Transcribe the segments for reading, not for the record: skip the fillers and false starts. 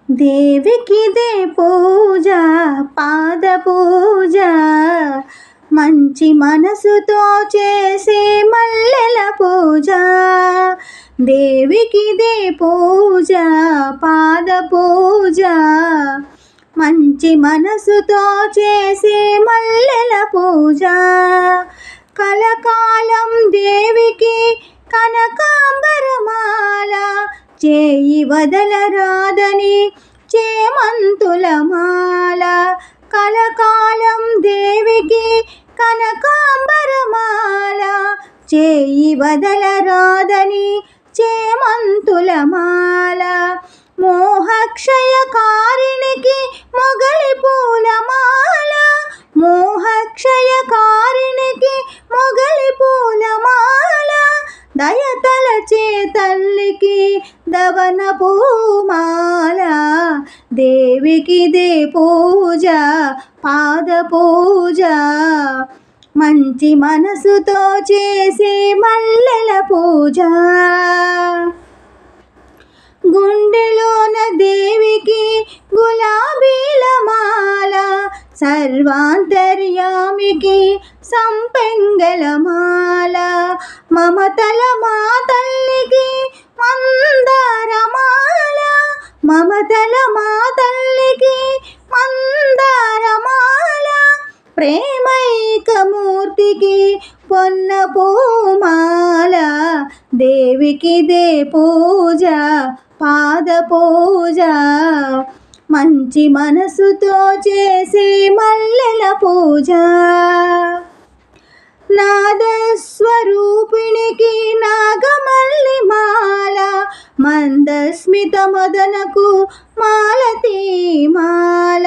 దేవికిదే పూజ, పాద పూజ, మంచి మనసుతో చేసే మల్లెల పూజ. దేవికిదే పూజ, పాద పూజ, మంచి మనసుతో చేసే మల్లెల పూజ. కలకాలం దేవికి కనకాంబరమాల, చేయి వదలరాదని చేమంతుల మాల. కలకాలం దేవికి కనకాంబరమాల, చేయి వదలరాదని చేమంతుల మాల. మోహక్షయకారిణికి మొగలి పూలమాల, మోహక్షయకారిణికి మొగలి పూలమాల. దయతలచే తల్లికి దవన పూమాల. దేవికిదే పూజ, పాద పూజ, మంచి మనసుతో చేసే మల్లెల పూజ. గుండెలోన దేవికి గులాబీల మాల, సర్వాంతర్యామికి సంపెంగల మాల. మమతల మా తల్లికి మందార మాల, మమతల మా తల్లికి మందార మాల. ప్రేమైకమూర్తికి పొన్న పూమాల. దేవికిదే పూజ, పాద పూజ, మంచి మనసుతో చేసే మల్లెల పూజ. నాదస్వరూపిణికి నాగమల్లి మాల, మందస్మిత మదనకు మాలతీ మాల.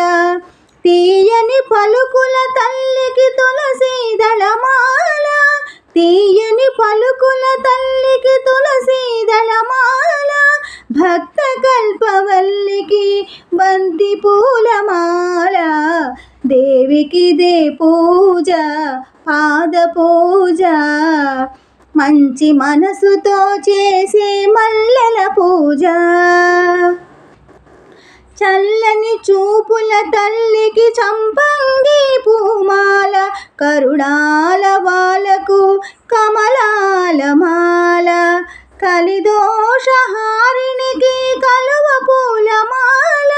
తీయని పలుకుల తల్లికి తులసి దళమాల, తీయని పలుకుల తల్లికి తులసి దళమాల. భక్త కల్పవల్లికి బంతి పూలమాల. దేవికిదే పూజ, పాద పూజ, మంచి మనసుతో చేసే మల్లెల పూజ. చల్లని చూపుల తల్లికి చంపంగి పూమాల, కరుణాల వాలకు కమలాల మాల. కలిదోషహారిణికి కలువ పూలమాల,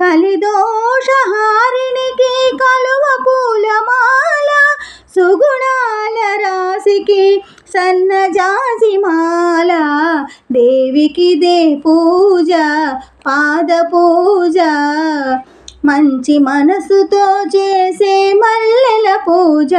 కలిదోషహారిణికి కలువ పూలమాల. సుగుణాల రాశికి సన్నజాజి మాల. దేవికిదే పూజ, పాద పూజ, మంచి మనసుతో చేసే మల్లెల పూజ.